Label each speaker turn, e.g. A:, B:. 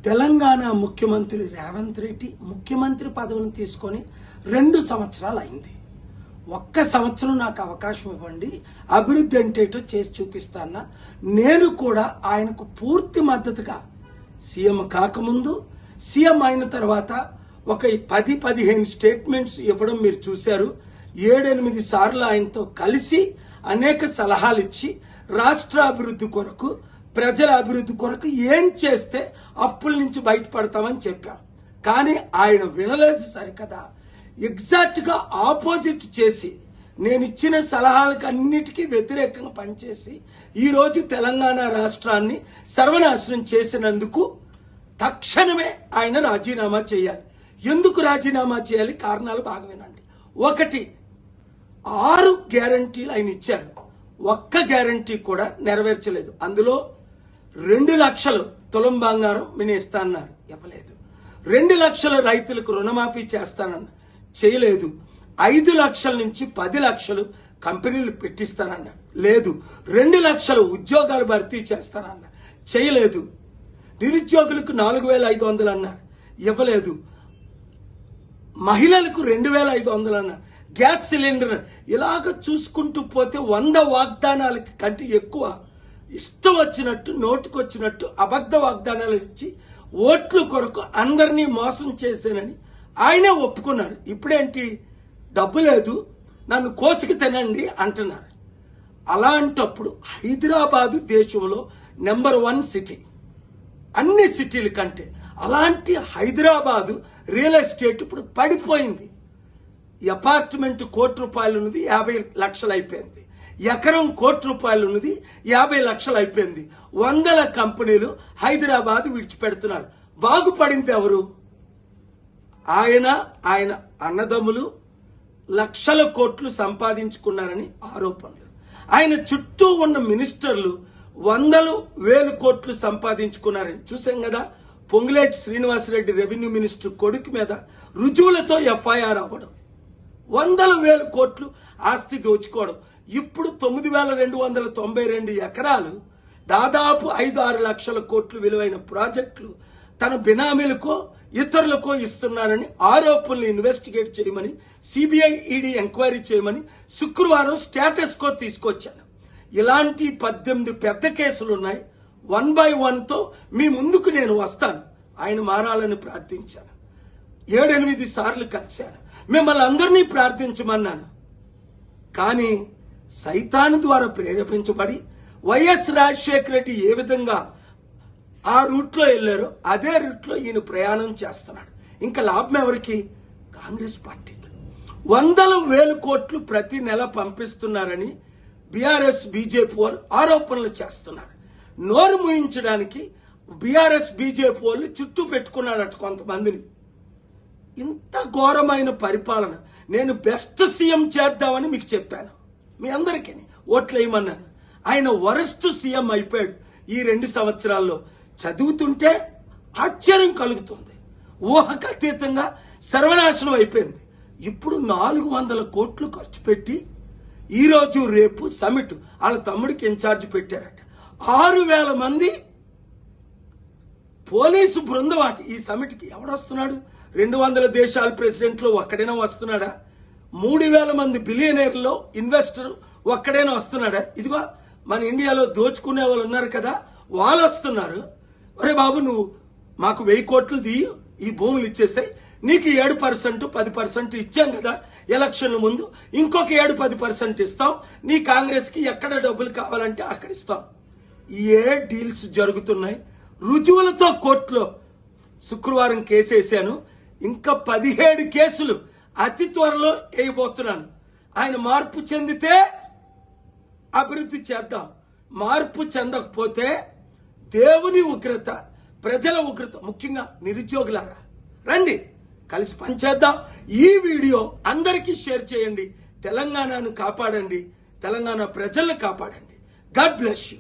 A: తెలంగాణ ముఖ్యమంత్రి రేవంత్ రెడ్డి ముఖ్యమంత్రి పదవిని తీసుకొని 2 సంవత్సరాలు అయింది. ఒక్క సంవత్సరం నాకు అవకాశం ఇవ్వండి, అభివృద్ధి అంటేటో చేసి చూపిస్తానా. నేను కూడా ఆయనకు పూర్తి మద్దతుగా సీఎం కాకముందు, సీఎం అయిన తర్వాత ఒక 10-15 స్టేట్మెంట్స్ ఇవ్వడం మీరు చూశారు. 7-8 సార్లు ఆయనతో కలిసి అనేక సలహాలు ఇచ్చి రాష్ట్ర అభివృద్ధి కొరకు, ప్రజల అభివృద్ధి కొరకు ఏం చేస్తే అప్పుల నుంచి బయటపడతామని చెప్పాం. కానీ ఆయన వినలేదు సరికదా, ఎగ్జాక్ట్ గా ఆపోజిట్ చేసి నేను ఇచ్చిన సలహాలకు అన్నిటికీ వ్యతిరేకంగా పనిచేసి ఈరోజు తెలంగాణ రాష్ట్రాన్ని సర్వనాశనం చేసినందుకు తక్షణమే ఆయన రాజీనామా చేయాలి. ఎందుకు రాజీనామా చేయాలి? కారణాలు బాగా వినండి. 1, 6 గ్యారంటీలు ఆయన ఇచ్చారు, ఒక్క గ్యారంటీ కూడా నెరవేర్చలేదు. అందులో 2 లక్షలు తులం బంగారం నేను ఇస్తానన్నారు, ఇవ్వలేదు. 2 లక్షల రైతులకు రుణమాఫీ చేస్తానన్న, చేయలేదు. 5 లక్షల నుంచి 10 లక్షలు కంపెనీలు పెట్టిస్తానన్న, లేదు. 2 లక్షల ఉద్యోగాలు భర్తీ చేస్తానన్న, చేయలేదు. నిరుద్యోగులకు 4,500 అన్నారు, ఇవ్వలేదు. మహిళలకు 2,500 అన్నారు. గ్యాస్ సిలిండర్ ఇలాగ చూసుకుంటూ పోతే 100 వాగ్దానాలకి కంటే ఎక్కువ ఇష్టం వచ్చినట్టు, నోటుకొచ్చినట్టు అబద్ధ వాగ్దానాలు ఇచ్చి ఓట్ల కొరకు అందరినీ మోసం చేశానని ఆయనే ఒప్పుకున్నారు. ఇప్పుడేంటి, డబ్బు లేదు, నన్ను కోసుకు తినండి అంటున్నారు. అలాంటప్పుడు హైదరాబాదు దేశంలో నెంబర్ 1 సిటీ, అన్ని సిటీల కంటే. అలాంటి హైదరాబాదు రియల్ ఎస్టేట్ ఇప్పుడు పడిపోయింది. అపార్ట్మెంట్ ₹1,00,00,000 ఉన్నది 50 లక్షలు అయిపోయింది. ఎకరం ₹1,00,00,000 ఉన్నది 50 లక్షలు అయిపోయింది. 100 కంపెనీలు హైదరాబాద్ విడిచిపెడుతున్నారు. బాగుపడింది ఎవరు? ఆయన అన్నదమ్ములు లక్షల కోట్లు సంపాదించుకున్నారని ఆరోపణలు. ఆయన చుట్టూ ఉన్న మినిస్టర్లు 100,000 కోట్లు సంపాదించుకున్నారని చూసాం కదా. పొంగులేటి శ్రీనివాసరెడ్డి రెవెన్యూ మినిస్టర్ కొడుకు మీద రుజువులతో FIR అవ్వడం, 100,000 కోట్లు ఆస్తి దోచుకోవడం. ఇప్పుడు 9,292 ఎకరాలు, దాదాపు 5-6 లక్షల కోట్లు విలువైన ప్రాజెక్టులు తన బినామీలకో ఇతరులకో ఇస్తున్నారని ఆరోపణలు ఇన్వెస్టిగేట్ చేయమని, CBI ED ఎంక్వైరీ చేయమని శుక్రవారం స్టేటస్ కో తీసుకొచ్చాను. ఇలాంటి 18 పెద్ద కేసులు ఉన్నాయి. 1 by 1తో మీ ముందుకు నేను వస్తాను. ఆయన మారాలని ప్రార్థించాను. 7-8 సార్లు కలిశాను. మిమ్మల్ని అందరినీ ప్రార్థించమన్నాను. కానీ సైతాను ద్వారా ప్రేరేపించబడి వైఎస్ రాజశేఖర రెడ్డి ఏ విధంగా ఆ రూట్లో వెళ్ళారో అదే రూట్లో ఈయన ప్రయాణం చేస్తున్నాడు. ఇంకా లాభం ఎవరికి? కాంగ్రెస్ పార్టీకి. 100,000 కోట్లు ప్రతి నెల పంపిస్తున్నారని బీఆర్ఎస్ బీజేపీ వాళ్ళు ఆరోపణలు చేస్తున్నారు. నోరు మూయించడానికి బీఆర్ఎస్ బీజేపీ వాళ్ళు చుట్టూ పెట్టుకున్నాడట కొంతమందిని. ఇంత ఘోరమైన పరిపాలన. నేను బెస్ట్ సీఎం చేద్దామని మీకు చెప్పాను, మీ అందరికీ ఓట్లు వేయమన్నాను. ఆయన వరస్ట్ సీఎం అయిపోయాడు ఈ 2 సంవత్సరాల్లో. చదువుతుంటే ఆశ్చర్యం కలుగుతుంది. ఊహకు అతీతంగా సర్వనాశనం అయిపోయింది. ఇప్పుడు 400 కోట్లు ఖర్చు పెట్టి ఈరోజు రేపు సమిట్ వాళ్ళ తమ్ముడికి ఇన్ఛార్జ్ పెట్టారట. 6,000 మంది పోలీసు బృందం అట. ఈ సమిట్కి ఎవడొస్తున్నాడు? 200 దేశాల ప్రెసిడెంట్లు ఒక్కడైనా వస్తున్నాడా? 3,000 మంది బిలియనీర్లో ఇన్వెస్టర్ ఒక్కడైనా వస్తున్నాడా? ఇదిగో మన ఇండియాలో దోచుకునే వాళ్ళు ఉన్నారు కదా, వాళ్ళు వస్తున్నారు. ఒరే బాబు, నువ్వు మాకు 1000 కోట్లు ఈ భూములు ఇచ్చేసాయి, నీకు 7% 10% ఇచ్చాం కదా ఎలక్షన్ల ముందు, ఇంకొక 7-10% ఇస్తాం, నీ కాంగ్రెస్ కి ఎక్కడ డబ్బులు కావాలంటే అక్కడ ఇస్తాం. ఏ డీల్స్ జరుగుతున్నాయి? రుజువులతో కోర్టులో శుక్రవారం కేసు వేశాను. ఇంకా 17 కేసులు అతి త్వరలో వేయబోతున్నాను. ఆయన మార్పు చెందితే అభివృద్ధి చేద్దాం, మార్పు చెందకపోతే దేవుని ఉగ్రత, ప్రజల ఉగ్రత, ముఖ్యంగా నిరుద్యోగులారా రండి కలిసి పనిచేద్దాం. ఈ వీడియో అందరికీ షేర్ చేయండి. తెలంగాణను కాపాడండి, తెలంగాణ ప్రజలను కాపాడండి. God bless you.